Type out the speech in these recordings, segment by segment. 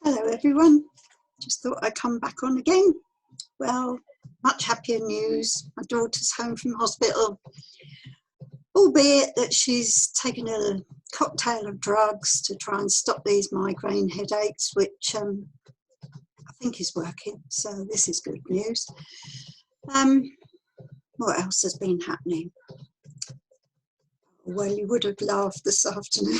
Hello everyone, just thought I'd come back on again. Well, much happier news. My daughter's home from hospital, albeit that she's taken a cocktail of drugs to try and stop these migraine headaches, which I think is working, so this is good news. What else has been happening? Well, you would have laughed this afternoon.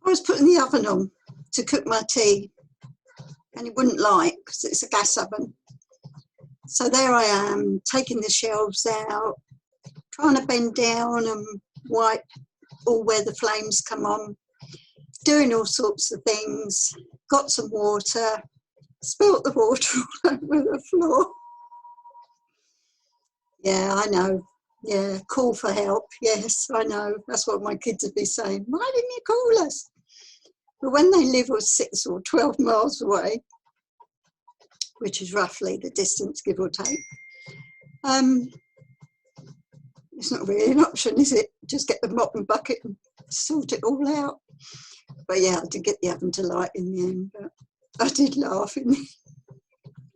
I was putting the oven on to cook my tea, and it wouldn't light because it's a gas oven. So there I am, taking the shelves out, trying to bend down and wipe all where the flames come on, doing all sorts of things, got some water, spilt the water all over the floor. Yeah, I know. Yeah, call for help. Yes, I know. That's what my kids would be saying. Why didn't you call us? But when they live 6 or 12 miles away, which is roughly the distance, give or take, it's not really an option, is it? Just get the mop and bucket and sort it all out. But yeah, I did get the oven to light in the end, but I did laugh in the end.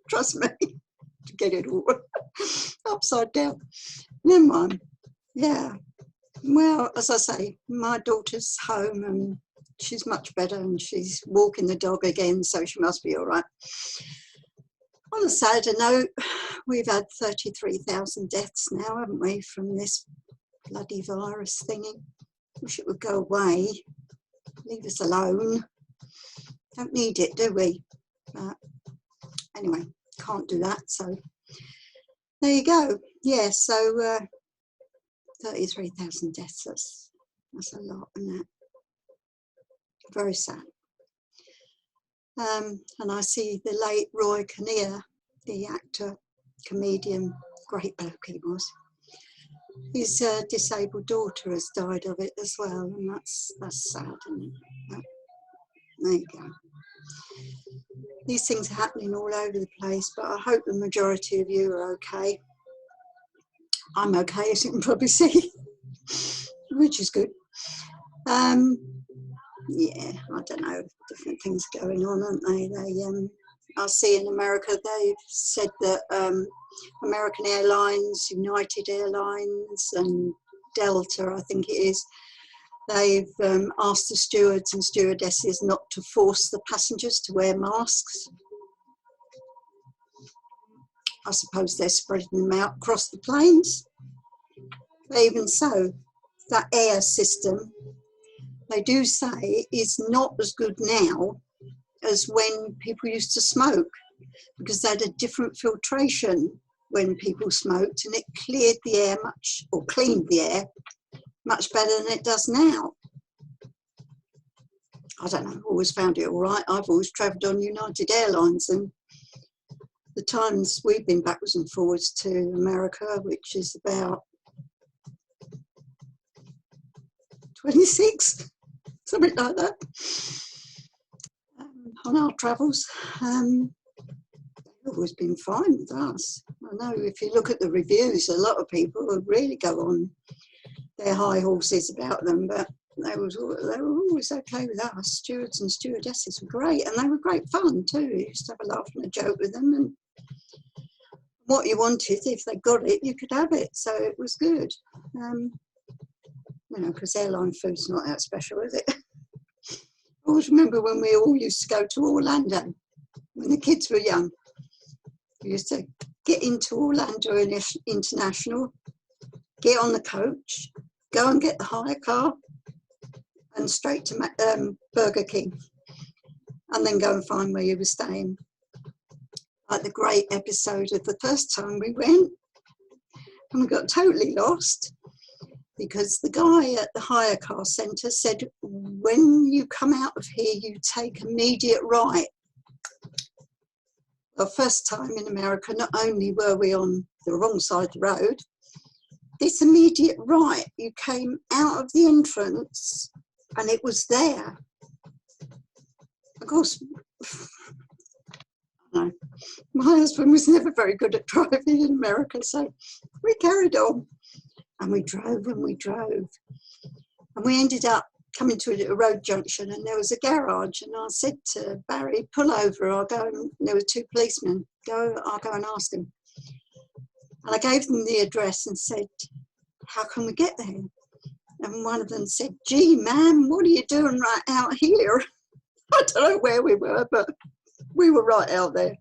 Trust me, to get it all upside down. Never mind. Yeah. Well, as I say, my daughter's home and she's much better and she's walking the dog again, so she must be all right. On a sadder note, we've had 33,000 deaths now, haven't we, from this bloody virus thingy. Wish it would go away. Leave us alone. Don't need it, do we? But anyway, can't do that, so there you go. Yeah, so 33,000 deaths, that's a lot, isn't it? Very sad. And I see the late Roy Kinnear, the actor, comedian, great bloke he was. His disabled daughter has died of it as well, and that's sad, isn't it? But there you go. These things are happening all over the place, but I hope the majority of you are okay. I'm okay, as you can probably see, which is good. Yeah, I don't know, different things going on, aren't they? I see in America they've said that American Airlines, United Airlines and Delta, I think it is, they've asked the stewards and stewardesses not to force the passengers to wear masks. I suppose they're spreading them out across the planes. But even so, that air system, they do say, is not as good now as when people used to smoke, because they had a different filtration when people smoked, and it cleared the air cleaned the air much better than it does now. I don't know, always found it all right. I've always travelled on United Airlines, and the times we've been backwards and forwards to America, which is about 26, something like that, on our travels. They've always been fine with us. I know if you look at the reviews, a lot of people would really go on their high horses about them, but they were always okay with us. Stewards and stewardesses were great, and they were great fun too. You used to have a laugh and a joke with them, and what you wanted, if they got it, you could have it, so it was good. You know, because airline food's not that special, is it? I always remember when we all used to go to Orlando, when the kids were young. We used to get into Orlando International, get on the coach, go and get the hire car, and straight to Burger King, and then go and find where you were staying. Like the great episode of the first time we went, and we got totally lost, because the guy at the hire car centre said, when you come out of here, you take immediate right. Well, first time in America, not only were we on the wrong side of the road, this immediate right, you came out of the entrance and it was there. Of course, no, my husband was never very good at driving in America, so we carried on. And we drove and we drove. And we ended up coming to a road junction, and there was a garage, and I said to Barry, pull over, I'll go, and there were two policemen, I'll go and ask them. And I gave them the address and said, how can we get there? And one of them said, gee, ma'am, what are you doing right out here? I don't know where we were, but we were right out there.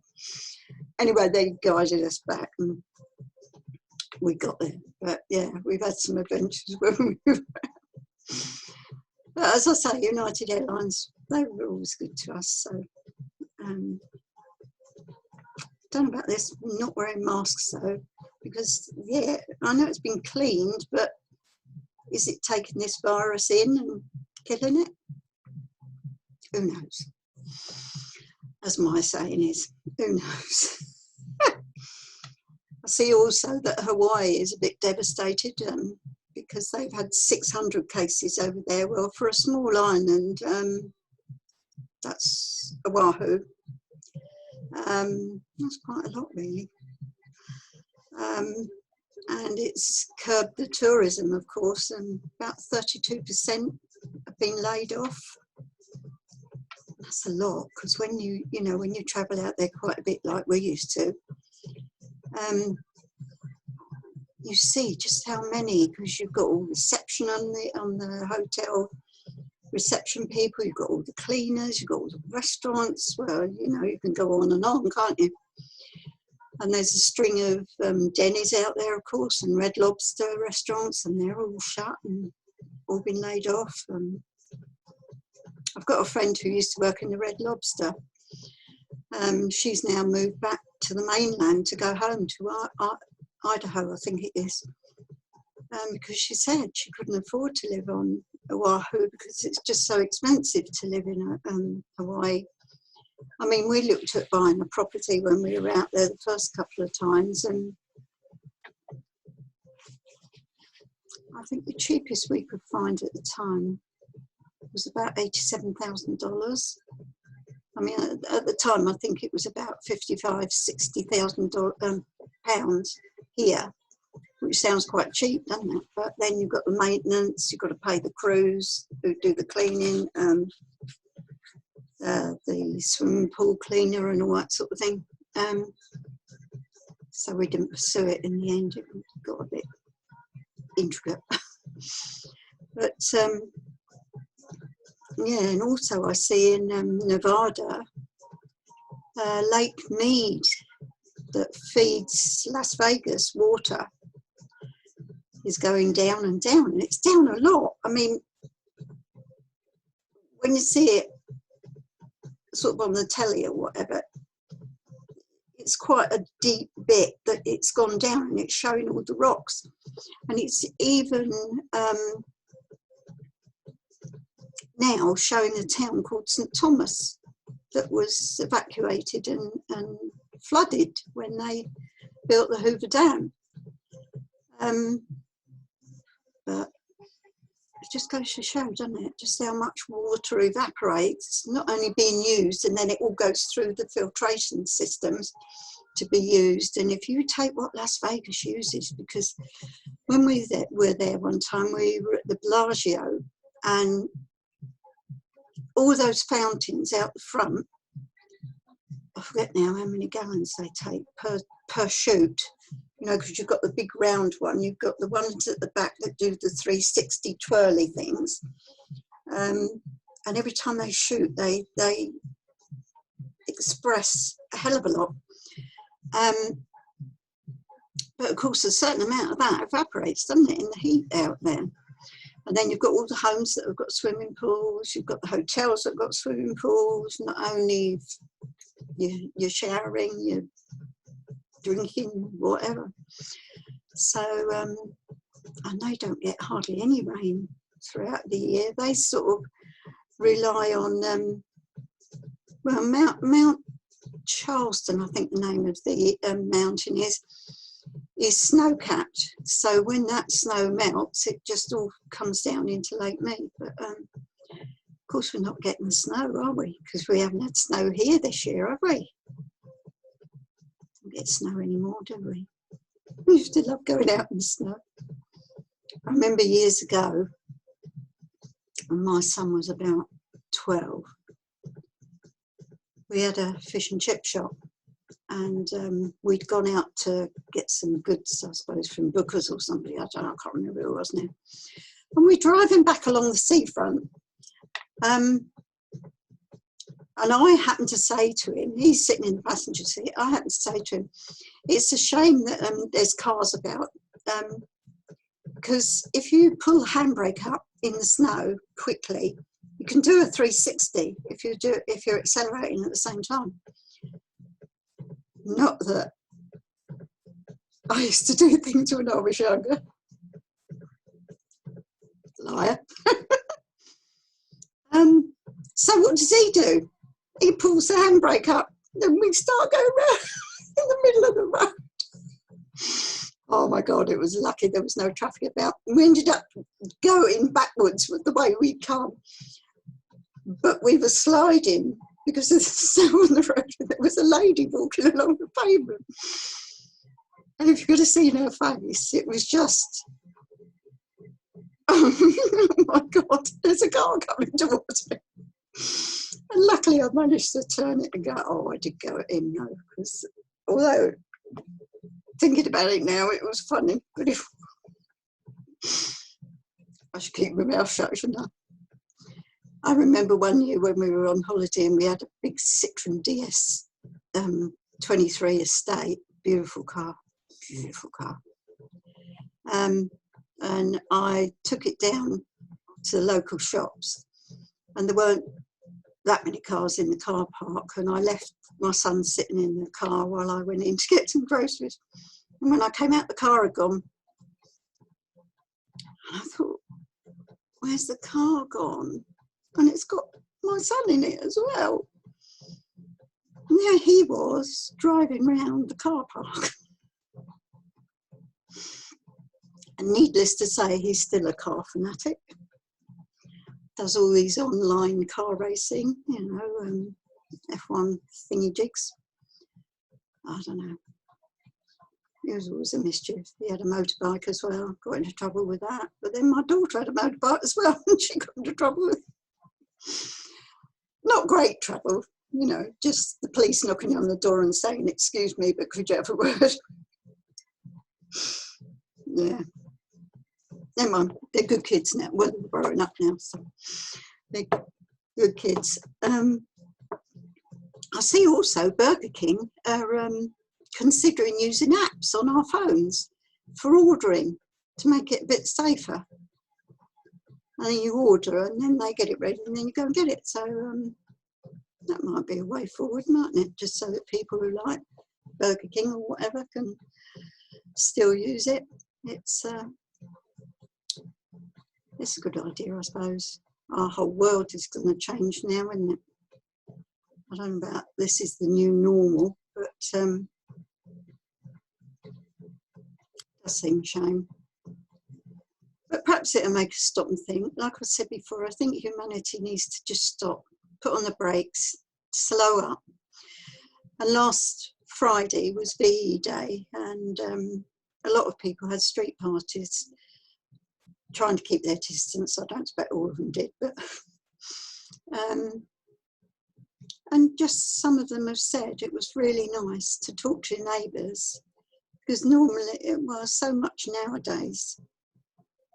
Anyway, they guided us back and we got there. But yeah, we've had some adventures when we were out. But as I say, United Airlines, they were always good to us. So, don't know about this, not wearing masks though, because yeah, I know it's been cleaned, but is it taking this virus in and killing it? Who knows? As my saying is, who knows? I see also that Hawaii is a bit devastated because they've had 600 cases over there. Well, for a small island, that's Oahu. That's quite a lot, really. And it's curbed the tourism, of course, and about 32% have been laid off. That's a lot, because when you travel out there quite a bit like we used to, you see just how many, because you've got all reception on the hotel reception people, you've got all the cleaners, you've got all the restaurants. Well, you can go on, can't you? And there's a string of Denny's out there, of course, and Red Lobster restaurants, and they're all shut and all been laid off. I've got a friend who used to work in the Red Lobster. She's now moved back to the mainland to go home to Idaho, I think it is, because she said she couldn't afford to live on Oahu because it's just so expensive to live in Hawaii. I mean, we looked at buying a property when we were out there the first couple of times, and I think the cheapest we could find at the time was about $87,000. I mean, at the time, I think it was about $55,000-$60,000 pounds here, which sounds quite cheap, doesn't it? But then you've got the maintenance, you've got to pay the crews who do the cleaning, the swimming pool cleaner and all that sort of thing. So we didn't pursue it in the end. It got a bit intricate. But yeah, and also I see in Nevada, Lake Mead that feeds Las Vegas water is going down and down, and it's down a lot. I mean, when you see it sort of on the telly or whatever, it's quite a deep bit that it's gone down, and it's showing all the rocks. And it's even now showing a town called St. Thomas that was evacuated and flooded when they built the Hoover Dam. But it just goes to show, doesn't it, just how much water evaporates, not only being used, and then it all goes through the filtration systems to be used. And if you take what Las Vegas uses, because when we were there one time, we were at the Bellagio, and all those fountains out the front, I forget now how many gallons they take per shoot, because you've got the big round one, you've got the ones at the back that do the 360 twirly things, and every time they shoot, they express a hell of a lot. But of course, a certain amount of that evaporates, doesn't it, in the heat out there. And then you've got all the homes that have got swimming pools, you've got the hotels that have got swimming pools, not only you're showering, you're drinking, whatever. So, and they don't get hardly any rain throughout the year. They sort of rely on, well, Mount Charleston, I think the name of the mountain is snow-capped. So when that snow melts, it just all comes down into Lake Mead. But of course, we're not getting snow, are we? Because we haven't had snow here this year, have we? Don't get snow anymore, do we? We used to love going out in the snow. I remember years ago, when my son was about 12, we had a fish and chip shop, and we'd gone out to get some goods, I suppose, from Booker's or somebody, I don't know, I can't remember who it was now. And we're driving back along the seafront, and I happened to say to him, he's sitting in the passenger seat, I happened to say to him, it's a shame that there's cars about, because if you pull the handbrake up in the snow quickly, you can do a 360 if you're accelerating at the same time. Not that I used to do things when I was younger. Liar. So what does he do? He pulls the handbrake up, then we start going round in the middle of the road. Oh my God, it was lucky there was no traffic about. We ended up going backwards with the way we'd come. But we were sliding because of the snow on the road, and there was a lady walking along the pavement. And if you could have seen her face, it was just, oh my God, there's a car coming towards me. And luckily I managed to turn it and go, oh, I did go at him, no, because although thinking about it now, it was funny, but if I should keep my mouth shut, shouldn't I? I remember one year when we were on holiday and we had a big Citroen DS 23 Estate, beautiful car. And I took it down to the local shops, and there weren't that many cars in the car park, and I left my son sitting in the car while I went in to get some groceries. And when I came out, the car had gone. And I thought, where's the car gone? And it's got my son in it as well. And there he was, driving round the car park. And needless to say, he's still a car fanatic. Does all these online car racing, you know, F1 thingy jigs. I don't know. He was always a mischief. He had a motorbike as well, got into trouble with that. But then my daughter had a motorbike as well, and she got into trouble with it. Not great trouble, you know, just the police knocking on the door and saying, excuse me, but could you have a word? Yeah. Never mind, they're good kids now. Well, they're growing up now, so they're good kids. I see also Burger King are considering using apps on our phones for ordering to make it a bit safer. And then you order and then they get it ready and then you go and get it. So that might be a way forward, mightn't it? Just so that people who like Burger King or whatever can still use it. It's a good idea, I suppose. Our whole world is going to change now, isn't it? I don't know about this is the new normal, but it does seem a shame. But perhaps it'll make us stop and think. Like I said before, I think humanity needs to just stop, put on the brakes, slow up. And last Friday was VE Day, and a lot of people had street parties, trying to keep their distance. I don't expect all of them did, but and just some of them have said it was really nice to talk to your neighbours, because normally, well, so much nowadays,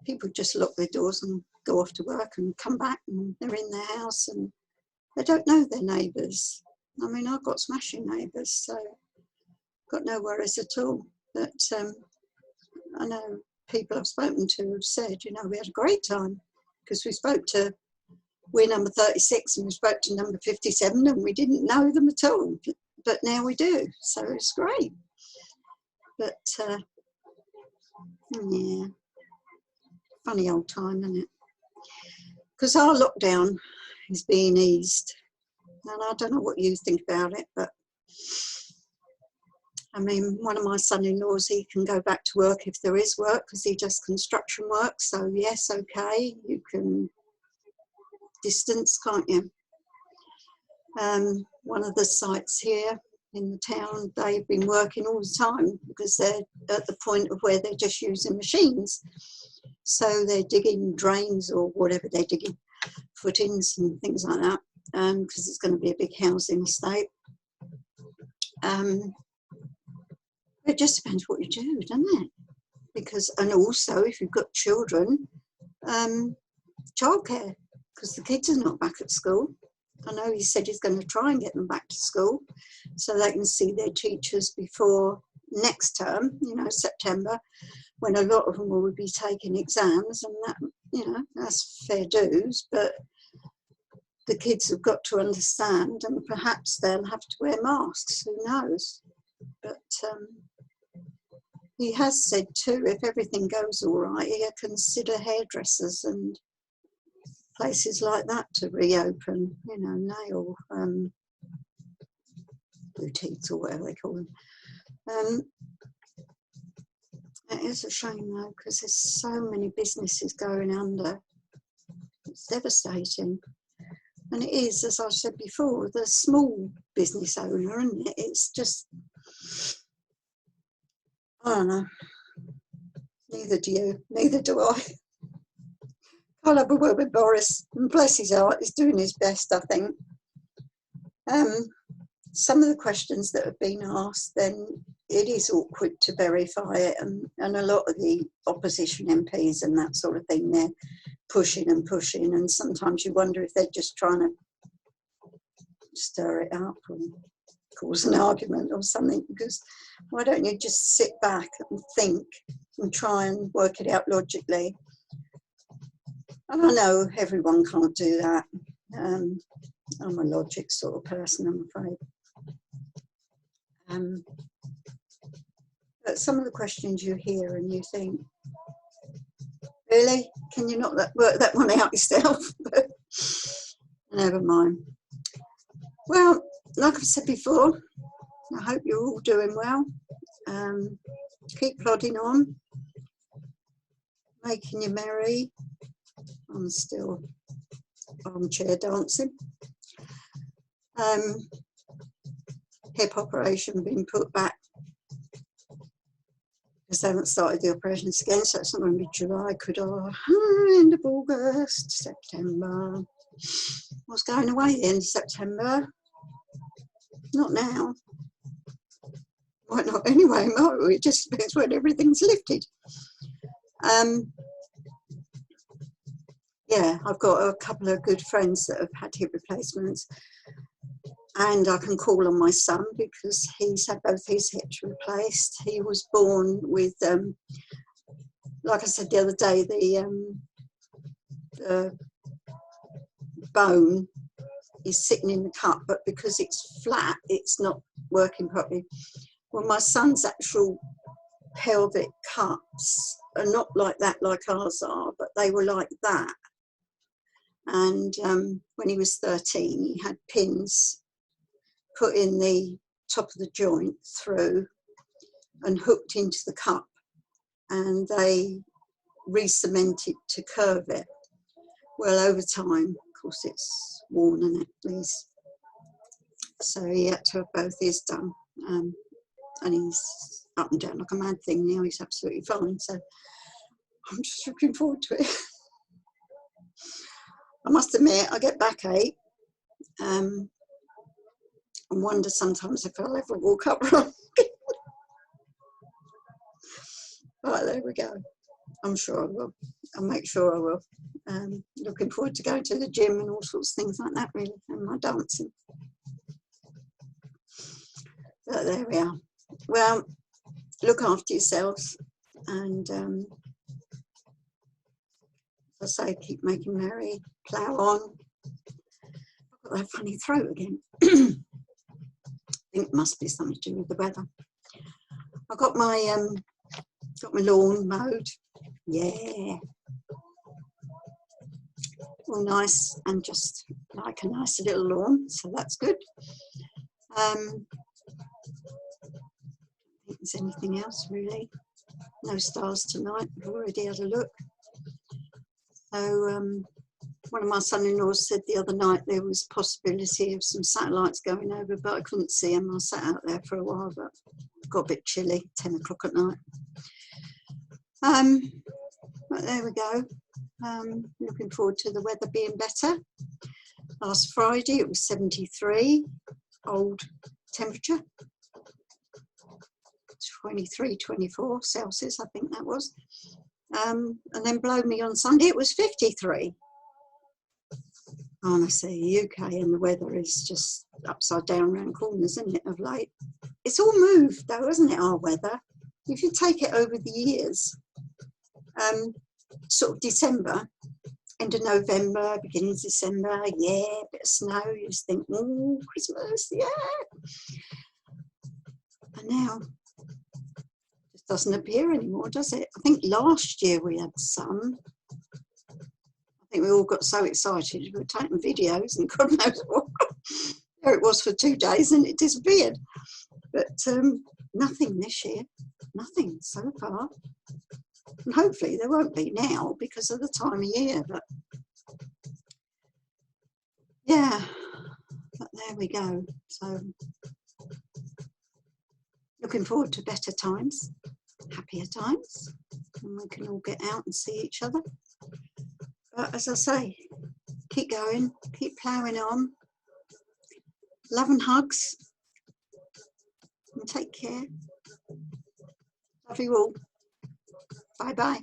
people just lock their doors and go off to work and come back and they're in their house and they don't know their neighbours. I mean, I've got smashing neighbours, so got no worries at all. But I know people I've spoken to have said, you know, we had a great time because we're number 36 and we spoke to number 57 and we didn't know them at all, but now we do, so it's great. But yeah, funny old time, isn't it? Because our lockdown is being eased, and I don't know what you think about it, but I mean, one of my son-in-laws, he can go back to work if there is work because he does construction work. So yes, okay, you can distance, can't you? One of the sites here in the town, they've been working all the time because they're at the point of where they're just using machines. So they're digging drains or whatever they're digging. footings and things like that, because it's going to be a big housing estate. It just depends what you do, doesn't it? Because, and also if you've got children, childcare, because the kids are not back at school. I know he said he's going to try and get them back to school so they can see their teachers before next term, you know, September, when a lot of them will be taking exams, and that, you know, that's fair dues, but the kids have got to understand, and perhaps they'll have to wear masks, who knows. But he has said too, if everything goes all right, he'll consider hairdressers and places like that to reopen, you know, nail boutiques or whatever they call them. It is a shame though, because there's so many businesses going under. It's devastating. And it is, as I said before, the small business owner, isn't it? It's just, I don't know. Neither do you, neither do I. I'll have a word with Boris, and bless his heart, he's doing his best, I think. Some of the questions that have been asked, then it is awkward to verify it, and a lot of the opposition MPs and that sort of thing, they're pushing and pushing, and sometimes you wonder if they're just trying to stir it up or cause an argument or something, because why don't you just sit back and think and try and work it out logically? And I know everyone can't do that. I'm a logic sort of person, I'm afraid. But some of the questions you hear and you think, really? Can you not work that one out yourself? But never mind. Well, like I've said before, I hope you're all doing well. Keep plodding on, making you merry. I'm still armchair dancing. Hip operation being put back because they haven't started the operations again, so it's not going to be July, end of August, September. I was going away the end of September. Not now. Might not anyway, no, it just depends when everything's lifted. Yeah, I've got a couple of good friends that have had hip replacements, and I can call on my son because he's had both his hips replaced. He was born with, like I said the other day, the bone is sitting in the cup, but because it's flat, it's not working properly. Well, my son's actual pelvic cups are not like that, like ours are, but they were like that. And when he was 13, he had pins put in the top of the joint through and hooked into the cup, and they re-cemented to curve it. Well, over time, of course, it's worn and it leaves. So he had to have both his done. And he's up and down like a mad thing now. He's absolutely fine. So I'm just looking forward to it. I must admit, I get backache and wonder sometimes if I'll ever walk upright. Right, there we go. I'm sure I will. I'll make sure I will. Looking forward to going to the gym and all sorts of things like that, really, and my dancing. But there we are. Well, look after yourselves, and as I say, keep making merry, plough on. I've got that funny throat again. I think it must be something to do with the weather. I got my lawn mowed. Yeah. All nice and just like a nice little lawn, so that's good. I don't think there's anything else really. No stars tonight. I've already had a look. So one of my son-in-laws said the other night there was possibility of some satellites going over, but I couldn't see them. I sat out there for a while, but it got a bit chilly, 10 o'clock at night. But there we go. Looking forward to the weather being better. Last Friday it was 73, old temperature, 23, 24 Celsius, I think that was. And then blow me on Sunday, it was 53. Honestly, UK and the weather is just upside down round corners, isn't it, of late? It's all moved though, isn't it, our weather? If you take it over the years, sort of December, end of November, beginning of December, yeah, a bit of snow, you just think, oh, Christmas, yeah. And now, it just doesn't appear anymore, does it? I think last year we had sun. I think we all got so excited, we were taking videos and God knows what. There it was for 2 days and it disappeared. But nothing this year, nothing so far. And hopefully there won't be now because of the time of year, but yeah, but there we go. So looking forward to better times, happier times, and we can all get out and see each other. But as I say, keep going, keep ploughing on. Love and hugs, and take care. Love you all. Bye bye.